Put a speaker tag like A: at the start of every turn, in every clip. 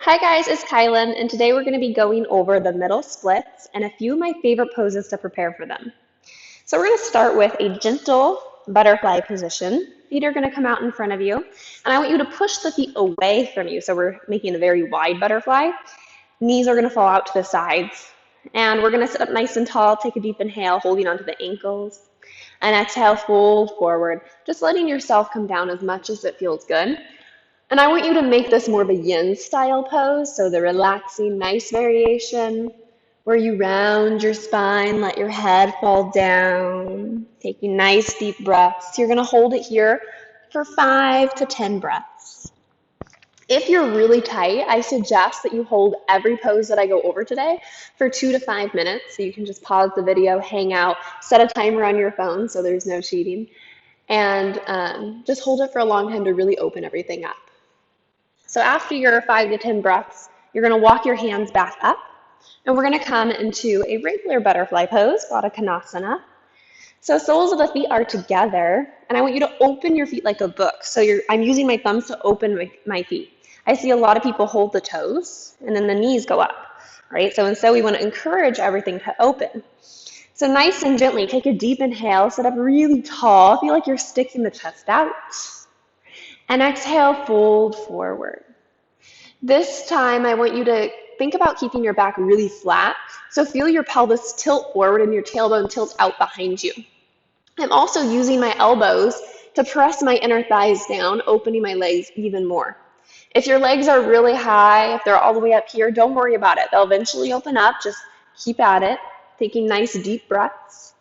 A: Hi guys, it's Kylan, and today we're going to be going over the middle splits and a few of my favorite poses to prepare for them. So we're going to start with a gentle butterfly position. Feet are going to come out in front of you, and I want you to push the feet away from you. So we're making a very wide butterfly. Knees are going to fall out to the sides, and we're going to sit up nice and tall, take a deep inhale, holding onto the ankles, and exhale, fold forward, just letting yourself come down as much as it feels good. And I want you to make this more of a yin style pose, so the relaxing, nice variation where you round your spine, let your head fall down, taking nice deep breaths. You're going to hold it here for 5 to 10 breaths. If you're really tight, I suggest that you hold every pose that I go over today for 2 to 5 minutes. So you can just pause the video, hang out, set a timer on your phone so there's no cheating, and just hold it for a long time to really open everything up. So after your 5 to 10 breaths, you're going to walk your hands back up, and we're going to come into a regular butterfly pose, Konasana. So soles of the feet are together, and I want you to open your feet like a book. So I'm using my thumbs to open my feet. I see a lot of people hold the toes, and then the knees go up, right? So instead, we want to encourage everything to open. So nice and gently, take a deep inhale, sit up really tall, feel like you're sticking the chest out. And exhale, fold forward. This time, I want you to think about keeping your back really flat. So feel your pelvis tilt forward and your tailbone tilt out behind you. I'm also using my elbows to press my inner thighs down, opening my legs even more. If your legs are really high, if they're all the way up here, don't worry about it. They'll eventually open up. Just keep at it, taking nice deep breaths,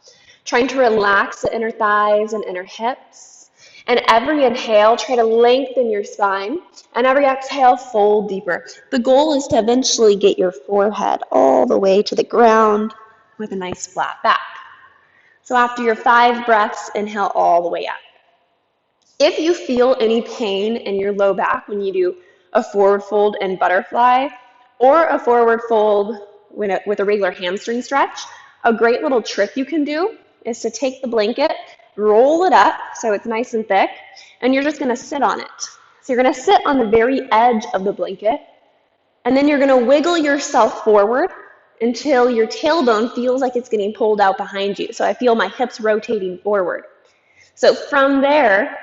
A: trying to relax the inner thighs and inner hips. And every inhale, try to lengthen your spine. And every exhale, fold deeper. The goal is to eventually get your forehead all the way to the ground with a nice flat back. So after your 5 breaths, inhale all the way up. If you feel any pain in your low back when you do a forward fold and butterfly, or a forward fold with a regular hamstring stretch, a great little trick you can do is to take the blanket, roll it up so it's nice and thick, and you're just going to sit on it. So you're going to sit on the very edge of the blanket, and then you're going to wiggle yourself forward until your tailbone feels like it's getting pulled out behind you. So I feel my hips rotating forward. So from there,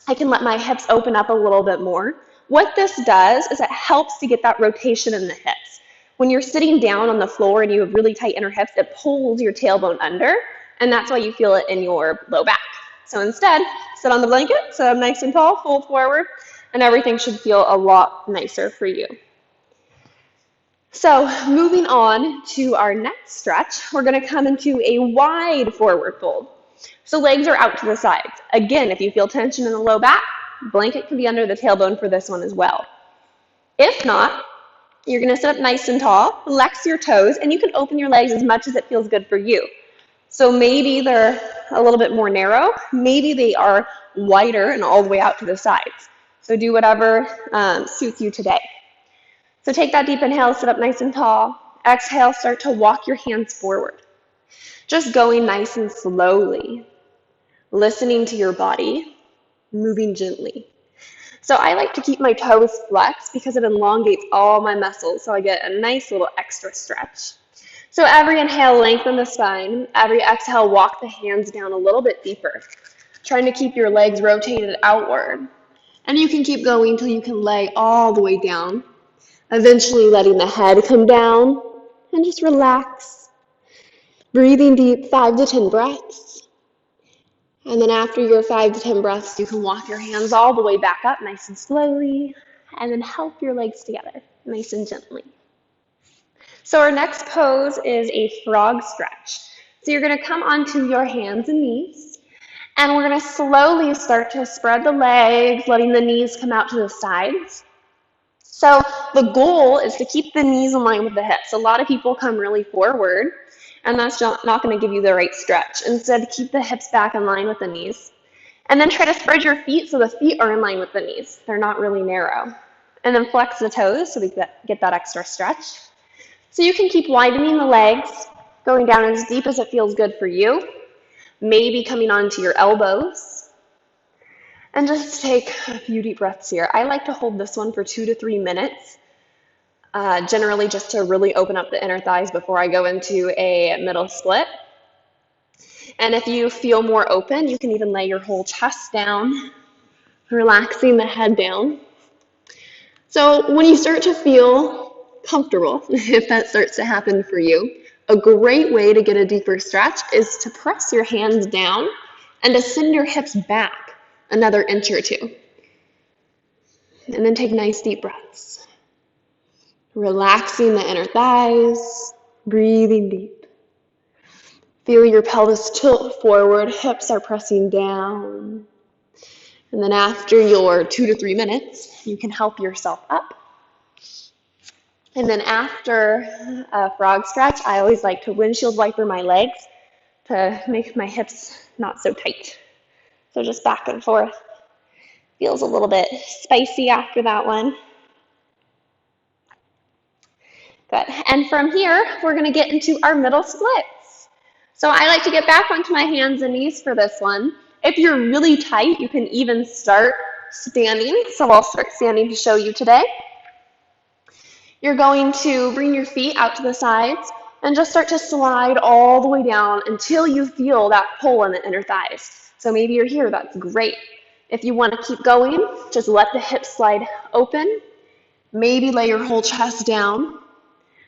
A: I can let my hips open up a little bit more. What this does is it helps to get that rotation in the hips. When you're sitting down on the floor and you have really tight inner hips, it pulls your tailbone under, and that's why you feel it in your low back. So instead, sit on the blanket, sit up nice and tall, fold forward, and everything should feel a lot nicer for you. So moving on to our next stretch, we're going to come into a wide forward fold. So legs are out to the sides. Again, if you feel tension in the low back, blanket can be under the tailbone for this one as well. If not, you're going to sit up nice and tall, flex your toes, and you can open your legs as much as it feels good for you. So maybe they're a little bit more narrow. Maybe they are wider and all the way out to the sides. So do whatever suits you today. So take that deep inhale, sit up nice and tall. Exhale, start to walk your hands forward. Just going nice and slowly, listening to your body, moving gently. So I like to keep my toes flexed because it elongates all my muscles, so I get a nice little extra stretch. So every inhale, lengthen the spine. Every exhale, walk the hands down a little bit deeper, trying to keep your legs rotated outward. And you can keep going until you can lay all the way down, eventually letting the head come down and just relax. Breathing deep, 5 to 10 breaths. And then after your 5 to 10 breaths, you can walk your hands all the way back up nice and slowly, and then help your legs together nice and gently. So our next pose is a frog stretch. So you're going to come onto your hands and knees, and we're going to slowly start to spread the legs, letting the knees come out to the sides. So the goal is to keep the knees in line with the hips. A lot of people come really forward, and that's not going to give you the right stretch. Instead, keep the hips back in line with the knees. And then try to spread your feet so the feet are in line with the knees. They're not really narrow. And then flex the toes so we get that extra stretch. So you can keep widening the legs, going down as deep as it feels good for you. Maybe coming onto your elbows. And just take a few deep breaths here. I like to hold this one for 2 to 3 minutes. generally just to really open up the inner thighs before I go into a middle split. And if you feel more open, you can even lay your whole chest down, relaxing the head down. So when you start to feel comfortable, if that starts to happen for you, a great way to get a deeper stretch is to press your hands down and to send your hips back another inch or two. And then take nice deep breaths. Relaxing the inner thighs, breathing deep. Feel your pelvis tilt forward, hips are pressing down. And then after your 2 to 3 minutes, you can help yourself up. And then after a frog stretch, I always like to windshield wiper my legs to make my hips not so tight. So just back and forth. Feels a little bit spicy after that one. Good. And from here, we're going to get into our middle splits. So I like to get back onto my hands and knees for this one. If you're really tight, you can even start standing. So I'll start standing to show you today. You're going to bring your feet out to the sides and just start to slide all the way down until you feel that pull in the inner thighs. So maybe you're here, that's great. If you want to keep going, just let the hips slide open. Maybe lay your whole chest down.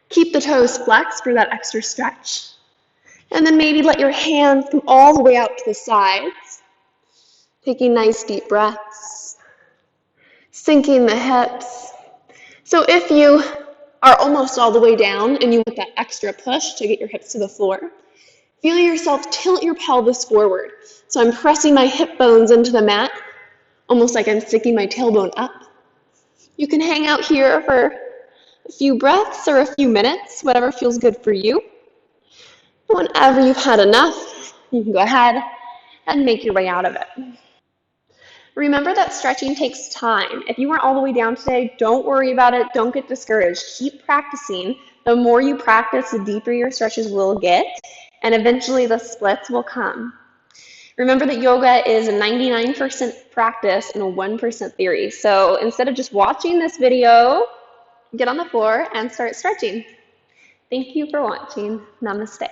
A: Keep the toes flexed for that extra stretch. And then maybe let your hands come all the way out to the sides. Taking nice deep breaths. Sinking the hips. So if you are almost all the way down and you want that extra push to get your hips to the floor, feel yourself tilt your pelvis forward. So I'm pressing my hip bones into the mat, almost like I'm sticking my tailbone up. You can hang out here for a few breaths or a few minutes, whatever feels good for you. Whenever you've had enough, you can go ahead and make your way out of it. Remember that stretching takes time. If you weren't all the way down today, don't worry about it. Don't get discouraged. Keep practicing. The more you practice, the deeper your stretches will get, and eventually the splits will come. Remember that yoga is a 99% practice and a 1% theory. So instead of just watching this video, get on the floor and start stretching. Thank you for watching. Namaste.